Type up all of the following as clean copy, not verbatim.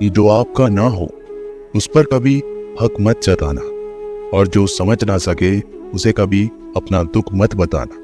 जो आपका ना हो उस पर कभी हक मत जताना, और जो समझ ना सके उसे कभी अपना दुख मत बताना।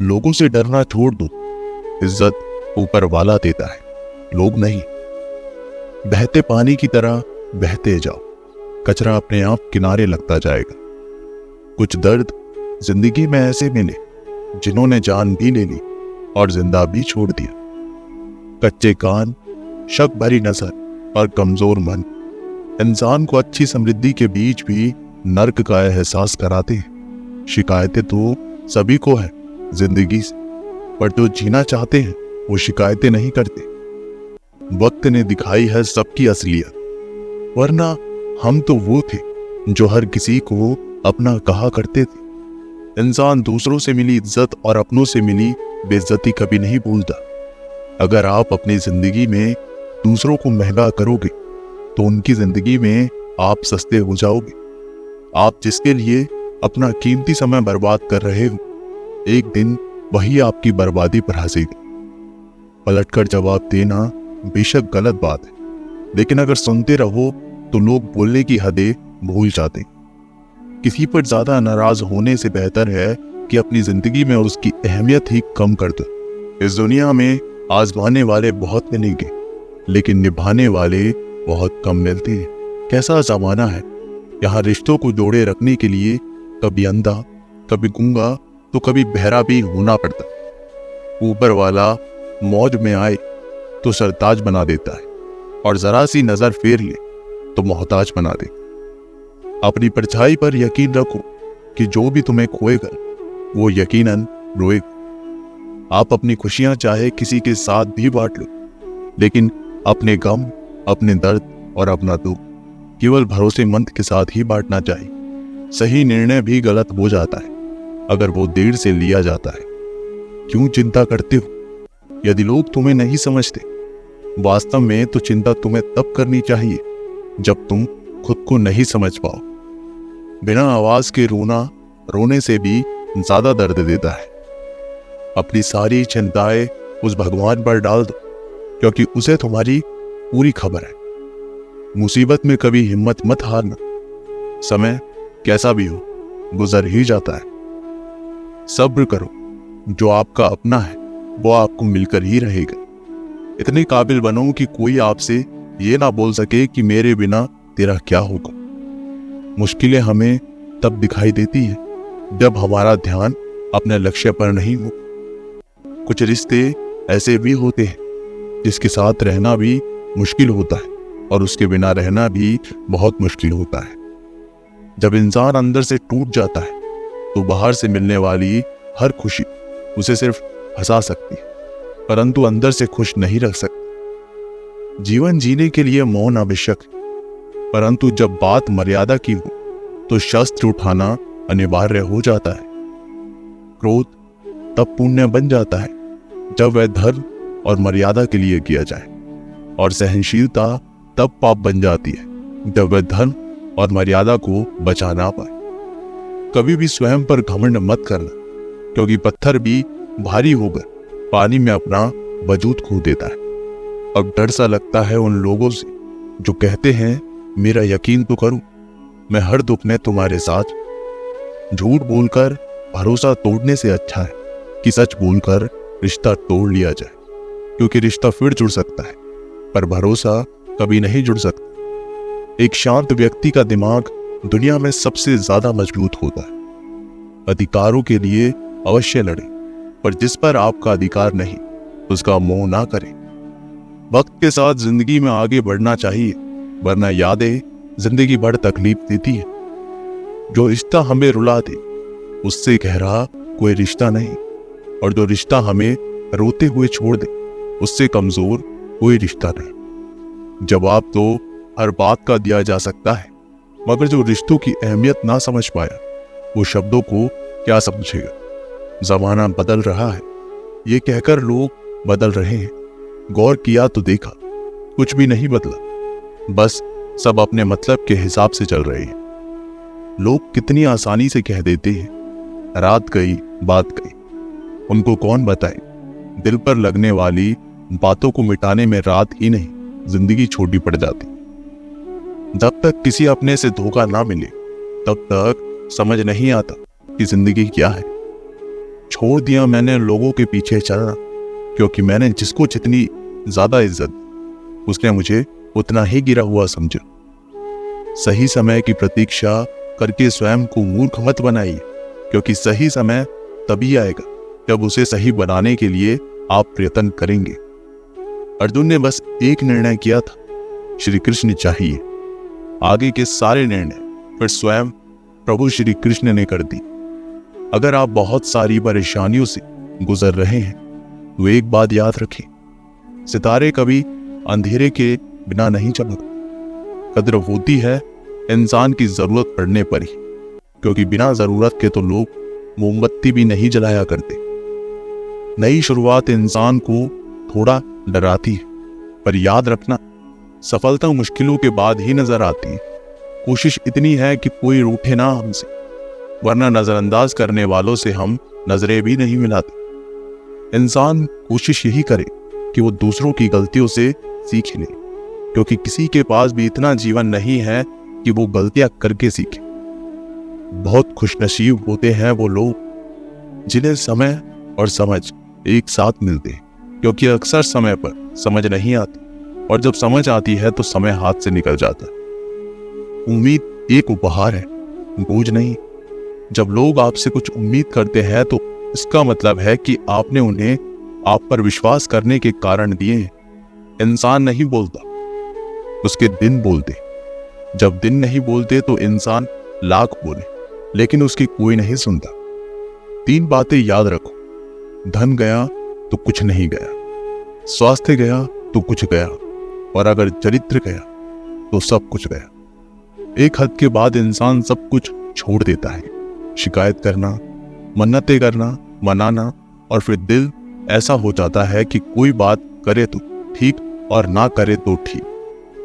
लोगों से डरना छोड़ दो, इज्जत ऊपर वाला देता है, लोग नहीं। बहते पानी की तरह बहते जाओ, कचरा अपने आप किनारे लगता जाएगा। कुछ दर्द जिंदगी में ऐसे मिले जिन्होंने जान भी ले ली और जिंदा भी छोड़ दिया। कच्चे कान, शक भरी नजर और कमजोर मन इंसान को अच्छी समृद्धि के बीच भी नर्क का एहसास कराते हैं। शिकायतें तो सभी को है जिंदगी से, पर जो जीना चाहते हैं वो शिकायतें नहीं करते। वक्त ने दिखाई है सबकी असलियत, वरना हम तो वो थे जो हर किसी को अपना कहा करते थे। इंसान दूसरों से मिली इज्जत और अपनों से मिली बेइज्जती कभी नहीं भूलता। अगर आप अपनी जिंदगी में दूसरों को महंगा करोगे तो उनकी जिंदगी में आप सस्ते हो जाओगे। आप जिसके लिए अपना कीमती समय बर्बाद कर रहे हो, एक दिन वही आपकी बर्बादी पर हंसेगी। पलटकर जवाब देना बेशक गलत बात है, लेकिन अगर सुनते रहो तो लोग बोलने की हदें भूल जाते हैं। किसी पर ज्यादा नाराज होने से बेहतर है कि अपनी जिंदगी में उसकी अहमियत ही कम कर दो। इस दुनिया में आजमाने वाले बहुत मिलेंगे, लेकिन निभाने वाले बहुत कम मिलते हैं। कैसा जमाना है, यहाँ रिश्तों को जोड़े रखने के लिए कभी अंधा, कभी गूंगा तो कभी बहरा भी होना पड़ता। ऊपर वाला मौज में आए तो सरताज बना देता है, और जरा सी नजर फेर ले तो मोहताज बना दे। अपनी परछाई पर यकीन रखो कि जो भी तुम्हें खोएगा वो यकीनन रोएगा। आप अपनी खुशियां चाहे किसी के साथ भी बांट लो, लेकिन अपने गम, अपने दर्द और अपना दुख केवल भरोसेमंद के साथ ही बांटना चाहिए। सही निर्णय भी गलत हो जाता है अगर वो देर से लिया जाता है। क्यों चिंता करते हो यदि लोग तुम्हें नहीं समझते? वास्तव में तो चिंता तुम्हें तब करनी चाहिए जब तुम खुद को नहीं समझ पाओ। बिना आवाज के रोना रोने से भी ज्यादा दर्द देता है। अपनी सारी चिंताएं उस भगवान पर डाल दो, क्योंकि उसे तुम्हारी पूरी खबर है। मुसीबत में कभी हिम्मत मत हारना। समय कैसा भी हो गुजर ही जाता है। सब्र करो, जो आपका अपना है वो आपको मिलकर ही रहेगा। इतने काबिल बनो कि कोई आपसे ये ना बोल सके कि मेरे बिना तेरा क्या होगा। मुश्किलें हमें तब दिखाई देती है जब हमारा ध्यान अपने लक्ष्य पर नहीं हो। कुछ रिश्ते ऐसे भी होते हैं जिसके साथ रहना भी मुश्किल होता है और उसके बिना रहना भी बहुत मुश्किल होता है। जब इंसान अंदर से टूट जाता है तो बाहर से मिलने वाली हर खुशी उसे सिर्फ हंसा सकती है, परंतु अंदर से खुश नहीं रख सकती। जीवन जीने के लिए मौन आवश्यक है, परंतु जब बात मर्यादा की हो तो शस्त्र उठाना अनिवार्य हो जाता है। क्रोध तब पुण्य बन जाता है जब वह धर्म और मर्यादा के लिए किया जाए, और सहनशीलता तब पाप बन जाती है जब वह धर्म और मर्यादा को बचा ना पाए। कभी भी स्वयं पर घमंड मत करना, क्योंकि पत्थर भी भारी होकर पानी में अपना वजूद खो देता है। अब डर सा लगता है उन लोगों से जो कहते हैं मेरा यकीन तो करो, मैं हर दुख में तुम्हारे साथ। झूठ बोलकर भरोसा तोड़ने से अच्छा है कि सच बोलकर रिश्ता तोड़ लिया जाए, क्योंकि रिश्ता फिर जुड़ सकता है पर भरोसा कभी नहीं जुड़ सकता। एक शांत व्यक्ति का दिमाग दुनिया में सबसे ज्यादा मजबूत होता है। अधिकारों के लिए अवश्य लड़े, पर जिस पर आपका अधिकार नहीं उसका मोह ना करें। वक्त के साथ जिंदगी में आगे बढ़ना चाहिए, वरना यादें जिंदगी भर तकलीफ देती है। जो रिश्ता हमें रुला दे उससे गहरा कोई रिश्ता नहीं, और जो रिश्ता हमें रोते हुए छोड़ दे उससे कमजोर कोई रिश्ता नहीं। जवाब तो हर बात का दिया जा सकता है, मगर जो रिश्तों की अहमियत ना समझ पाया वो शब्दों को क्या समझेगा। जमाना बदल रहा है, ये कहकर लोग बदल रहे हैं। गौर किया तो देखा कुछ भी नहीं बदला, बस सब अपने मतलब के हिसाब से चल रहे हैं। लोग कितनी आसानी से कह देते हैं रात गई बात गई। उनको कौन बताए दिल पर लगने वाली बातों को मिटाने में रात ही नहीं जिंदगी छोटी पड़ जाती। जब तक किसी अपने से धोखा ना मिले तब तक समझ नहीं आता कि जिंदगी क्या है। छोड़ दिया मैंने लोगों के पीछे चलना, क्योंकि मैंने जिसको जितनी ज्यादा इज्जत उसने मुझे उतना ही गिरा हुआ समझा। सही समय की प्रतीक्षा करके स्वयं को मूर्ख मत बनाइए, क्योंकि सही समय तभी आएगा जब उसे सही बनाने के लिए आप प्रयत्न करेंगे। अर्जुन ने बस एक निर्णय किया था, श्री कृष्ण चाहिए। आगे के सारे निर्णय फिर स्वयं प्रभु श्री कृष्ण ने कर दी। अगर आप बहुत सारी परेशानियों से गुजर रहे हैं तो एक बात याद रखें, सितारे कभी अंधेरे के बिना नहीं चमकते। कद्र होती है इंसान की जरूरत पड़ने पर ही, क्योंकि बिना जरूरत के तो लोग मोमबत्ती भी नहीं जलाया करते। नई शुरुआत इंसान को थोड़ा डराती है, पर याद रखना सफलता मुश्किलों के बाद ही नजर आती है। कोशिश इतनी है कि कोई रूठे ना हमसे, वरना नजरअंदाज करने वालों से हम नजरें भी नहीं मिलाते। इंसान कोशिश यही करे कि वो दूसरों की गलतियों से सीख ले, क्योंकि किसी के पास भी इतना जीवन नहीं है कि वो गलतियां करके सीखे। बहुत खुशनसीब होते हैं वो लोग जिन्हें समय और समझ एक साथ मिलते हैं, क्योंकि अक्सर समय पर समझ नहीं आती और जब समझ आती है तो समय हाथ से निकल जाता है। उम्मीद एक उपहार है, बोझ नहीं। जब लोग आपसे कुछ उम्मीद करते हैं तो इसका मतलब है कि आपने उन्हें आप पर विश्वास करने के कारण दिए हैं। इंसान नहीं बोलता, उसके दिन बोलते। जब दिन नहीं बोलते तो इंसान लाख बोले, लेकिन उसकी कोई नहीं सुनता। 3 बातें याद रखो, धन गया तो कुछ नहीं गया, स्वास्थ्य गया तो कुछ गया, और अगर चरित्र गया तो सब कुछ गया। एक हद के बाद इंसान सब कुछ छोड़ देता है। शिकायत करना, मन्नतें करना, मनाना, और फिर दिल ऐसा हो जाता है कि कोई बात करे तो ठीक और ना करे तो ठीक,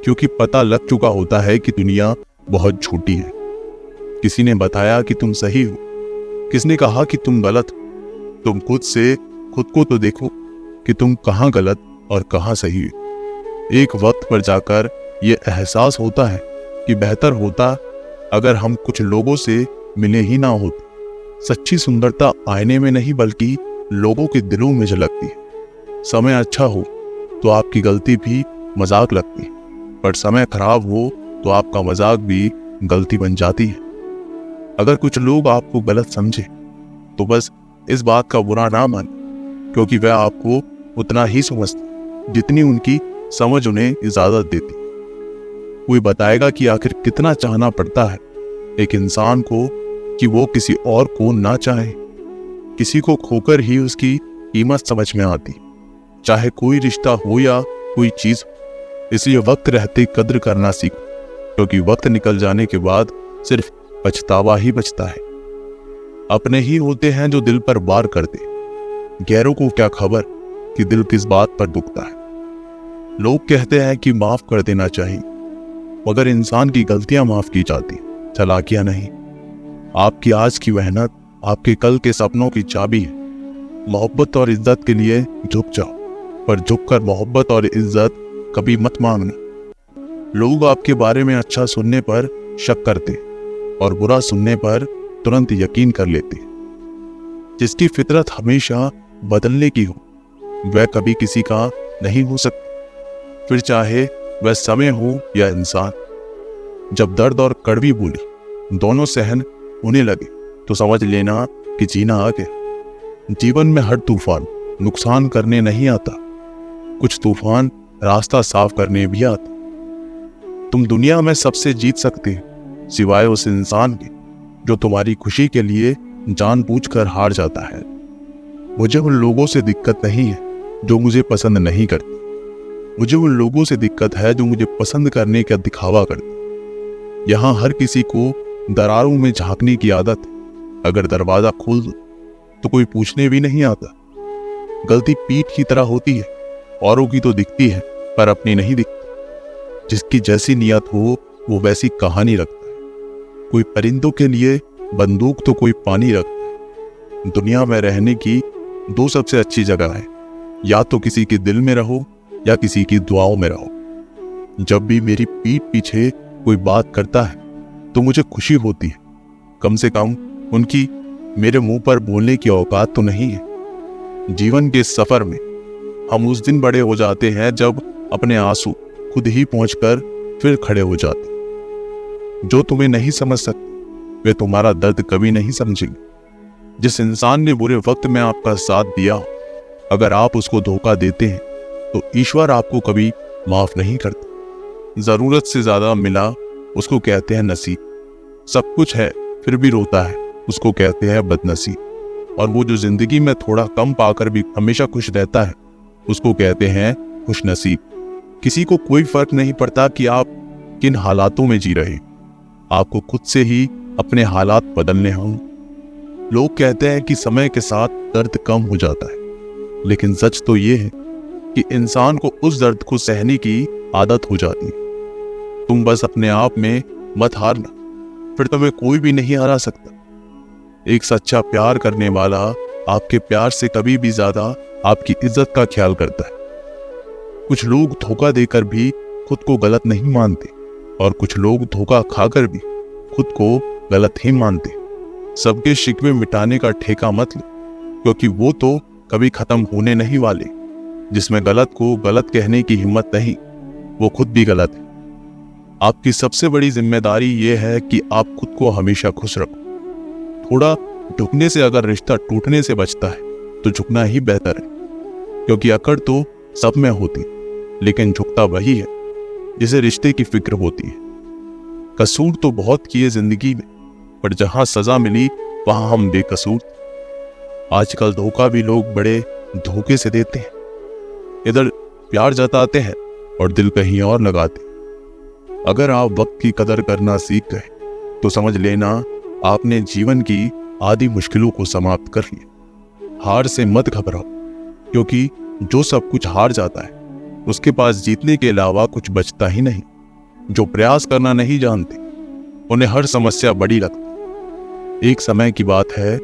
क्योंकि पता लग चुका होता है कि दुनिया बहुत छोटी है। किसी ने बताया कि तुम सही हो, किसने कहा कि तुम गलत हो। तुम खुद को तो देखो कि तुम कहाँ गलत और कहाँ सही हो। एक वक्त पर जाकर ये एहसास होता है कि बेहतर होता अगर हम कुछ लोगों से मिले ही ना होते। सच्ची सुंदरता आईने में नहीं बल्कि लोगों के दिलों में झलकती है। समय अच्छा हो तो आपकी गलती भी मजाक लगती है, पर समय खराब हो तो आपका मजाक भी गलती बन जाती है। अगर कुछ लोग आपको गलत समझे तो बस इस बात का बुरा ना माने, क्योंकि वह आपको उतना ही समझते जितनी उनकी समझ उन्हें इजाजत देती। कोई बताएगा कि आखिर कितना चाहना पड़ता है एक इंसान को कि वो किसी और को ना चाहे। किसी को खोकर ही उसकी कीमत समझ में आती, चाहे कोई रिश्ता हो या कोई चीज। इसलिए वक्त रहते कद्र करना सीखो, क्योंकि वक्त निकल जाने के बाद सिर्फ पछतावा ही बचता है। अपने ही होते हैं जो दिल पर वार करते, गैरों को क्या खबर कि दिल किस बात पर दुखता है। लोग कहते हैं कि माफ कर देना चाहिए, मगर इंसान की गलतियां माफ की जाती, चालाकियां नहीं। आपकी आज की मेहनत आपके कल के सपनों की चाबी है। मोहब्बत और इज्जत के लिए झुक जाओ, पर झुककर मोहब्बत और इज्जत कभी मत मांगना। लोग आपके बारे में अच्छा सुनने पर शक करते और बुरा सुनने पर तुरंत यकीन कर लेते। जिसकी फितरत हमेशा बदलने की हो वह कभी किसी का नहीं हो सकता, फिर चाहे वह समय हो या इंसान। जब दर्द और कड़वी बोली दोनों सहन होने लगे तो समझ लेना कि जीना आ गया। जीवन में हर तूफान नुकसान करने नहीं आता, कुछ तूफान रास्ता साफ करने भी आता। तुम दुनिया में सबसे जीत सकते हो सिवाय उस इंसान के जो तुम्हारी खुशी के लिए जानबूझकर हार जाता है। मुझे उन लोगों से दिक्कत नहीं है जो मुझे पसंद नहीं करते, मुझे उन लोगों से दिक्कत है जो मुझे पसंद करने का दिखावा करते। यहाँ हर किसी को दरारों में झांकने की आदत है। अगर दरवाजा खोल दो तो कोई पूछने भी नहीं आता। गलती पीठ की तरह होती है, औरों की तो दिखती है पर अपनी नहीं दिखती। जिसकी जैसी नियत हो वो वैसी कहानी रखता है। कोई परिंदों के लिए बंदूक तो कोई पानी रखता है। दुनिया में रहने की 2 सबसे अच्छी जगह है, या तो किसी के दिल में रहो या किसी की दुआओं में रहो। जब भी मेरी पीठ पीछे कोई बात करता है तो मुझे खुशी होती है। कम से कम उनकी मेरे मुंह पर बोलने की औकात तो नहीं है। जीवन के सफर में हम उस दिन बड़े हो जाते हैं जब अपने आंसू खुद ही पहुंचकर फिर खड़े हो जाते। जो तुम्हें नहीं समझ सकते वे तुम्हारा दर्द कभी नहीं समझेंगे। जिस इंसान ने बुरे वक्त में आपका साथ दिया, अगर आप उसको धोखा देते हैं तो ईश्वर आपको कभी माफ नहीं करता। जरूरत से ज्यादा मिला उसको कहते हैं नसीब। सब कुछ है फिर भी रोता है उसको कहते हैं बदनसीब। और वो जो जिंदगी में थोड़ा कम पाकर भी हमेशा खुश रहता है उसको कहते हैं खुशनसीब। किसी को कोई फर्क नहीं पड़ता कि आप किन हालातों में जी रहे हैं, आपको खुद से ही अपने हालात बदलने होंगे। लोग कहते हैं कि समय के साथ दर्द कम हो जाता है, लेकिन सच तो ये है कि इंसान को उस दर्द को सहने की आदत हो जाती है। तुम बस अपने आप में मत हारना, फिर तुम्हें कोई भी नहीं हरा सकता। एक सच्चा प्यार करने वाला आपके प्यार से कभी भी ज्यादा आपकी इज्जत का ख्याल करता है। कुछ लोग धोखा देकर भी खुद को गलत नहीं मानते और कुछ लोग धोखा खाकर भी खुद को गलत ही मानते। सबके शिकवे मिटाने का ठेका मत लो, क्योंकि वो तो कभी खत्म होने नहीं वाले। जिसमें गलत को गलत कहने की हिम्मत नहीं, वो खुद भी गलत है। आपकी सबसे बड़ी जिम्मेदारी ये है कि आप खुद को हमेशा खुश रखो। थोड़ा झुकने से अगर रिश्ता टूटने से बचता है तो झुकना ही बेहतर है, क्योंकि अकड़ तो सब में होती, लेकिन झुकता वही है जिसे रिश्ते की फिक्र होती है। कसूर तो बहुत किए जिंदगी में, पर जहां सजा मिली वहां हम बेकसूर थे। आजकल धोखा भी लोग बड़े धोखे से देते हैं। इधर प्यार जताते हैं और दिल कहीं और लगाते। अगर आप वक्त की कदर करना सीख गए तो समझ लेना आपने जीवन की आधी मुश्किलों को समाप्त कर लिया। हार से मत घबराओ, क्योंकि जो सब कुछ हार जाता है उसके पास जीतने के अलावा कुछ बचता ही नहीं। जो प्रयास करना नहीं जानते उन्हें हर समस्या बड़ी लगती। एक समय की बात है,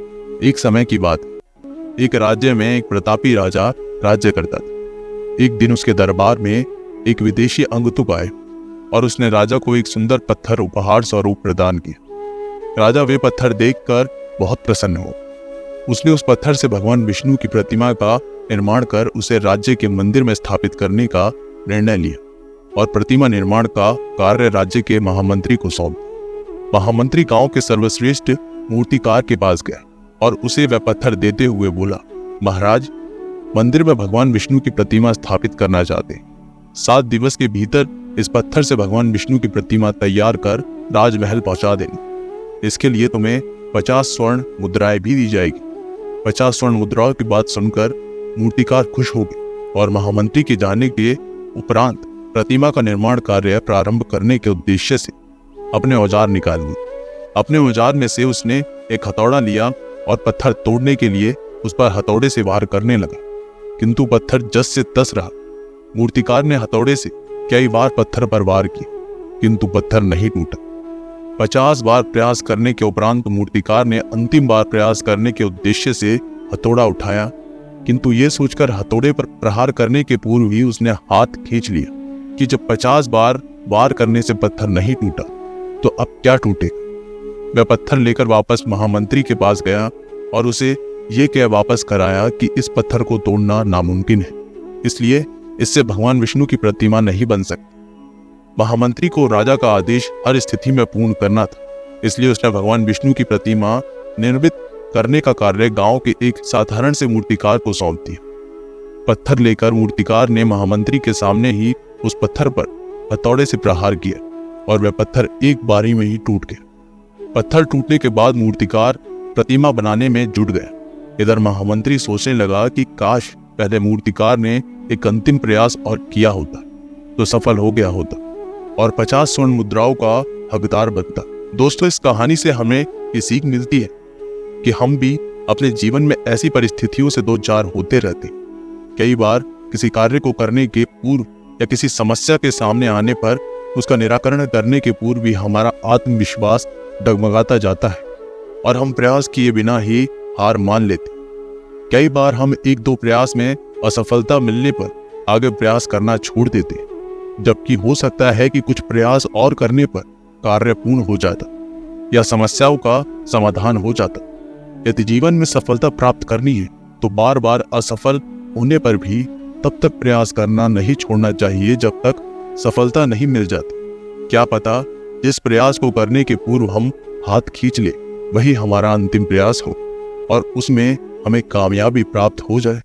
एक राज्य में एक प्रतापी राजा राज्य करता था। एक दिन उसके दरबार में एक विदेशी अंगतुक आए और उसने राजा को एक सुंदर पत्थर उपहार स्वरूप प्रदान किया। राजा वे पत्थर देखकर बहुत प्रसन्न हो। उसने उस पत्थर से भगवान विष्णु की प्रतिमा का निर्माण कर उसे राज्य के मंदिर में स्थापित करने का निर्णय लिया और प्रतिमा निर्माण का कार्य राज्य के महामंत्री को सौंपा। महामंत्री गांव के सर्वश्रेष्ठ मूर्तिकार के पास गया और उसे वह पत्थर देते हुए बोला, महाराज, मंदिर में भगवान विष्णु की प्रतिमा स्थापित करना चाहते हैं। 7 दिवस के भीतर इस पत्थर से भगवान विष्णु की प्रतिमा तैयार कर राजमहल पहुंचा देनी। इसके लिए तुम्हें 50 स्वर्ण मुद्राएं भी दी जाएगी। 50 स्वर्ण मुद्राओं की बात सुनकर मूर्तिकार खुश हो गए और महामंत्री के जाने के उपरांत प्रतिमा का निर्माण कार्य प्रारंभ करने के उद्देश्य से अपने औजार निकाल लिए। अपने औजार में से उसने एक हथौड़ा लिया और पत्थर तोड़ने के लिए उस पर हथौड़े से वार करने लगा, किंतु पत्थर जस से तस रहा। मूर्तिकार ने हथौड़े से कई बार पत्थर पर वार किए, किंतु पत्थर नहीं टूटा। 50 बार प्रयास करने के उपरांत मूर्तिकार ने अंतिम बार प्रयास करने के उद्देश्य से हथौड़ा उठाया, किंतु ये सोचकर हथौड़े पर प्रहार करने के पूर्व ही उसने हाथ खींच लिया कि जब 50 बार वार करने से पत्थर नहीं टूटा तो अब क्या टूटेगा। वह पत्थर लेकर वापस महामंत्री के पास गया और उसे ये कह वापस कराया कि इस पत्थर को तोड़ना नामुमकिन है, इसलिए इससे भगवान विष्णु की प्रतिमा नहीं बन सकती। महामंत्री को राजा का आदेश हर स्थिति में पूर्ण करना था, इसलिए उसने भगवान विष्णु की प्रतिमा निर्मित करने का कार्य गांव के एक साधारण से मूर्तिकार को सौंप दिया। पत्थर लेकर मूर्तिकार ने महामंत्री के सामने ही उस पत्थर पर हथौड़े से प्रहार किया और वह पत्थर एक बारी में ही टूट गया। पत्थर टूटने के बाद मूर्तिकार प्रतिमा बनाने में जुट गया। इधर महामंत्री सोचने लगा कि काश पहले मूर्तिकार ने एक अंतिम प्रयास और किया होता तो सफल हो गया होता और 50 स्वर्ण मुद्राओं का हकदार बनता। दोस्तों, इस कहानी से हमें ये सीख मिलती है कि हम भी अपने जीवन में ऐसी परिस्थितियों से दो चार होते रहते। कई बार किसी कार्य को करने के पूर्व या किसी समस्या के सामने आने पर उसका निराकरण करने के पूर्व भी हमारा आत्मविश्वास डगमगाता जाता है और हम प्रयास किए बिना ही हार मान लेते। कई बार हम 1-2 प्रयास में असफलता मिलने पर आगे प्रयास करना छोड़ देते। जबकि हो सकता है कि कुछ प्रयास और करने पर कार्य पूर्ण हो जाता या समस्याओं का समाधान हो जाता। यदि जीवन में सफलता प्राप्त करनी है तो बार बार असफल होने पर भी तब तक प्रयास करना नहीं छोड़ना चाहिए जब तक सफलता नहीं मिल जाती। क्या पता जिस प्रयास को करने के पूर्व हम हाथ खींच ले वही हमारा अंतिम प्रयास हो और उसमें हमें कामयाबी प्राप्त हो जाए।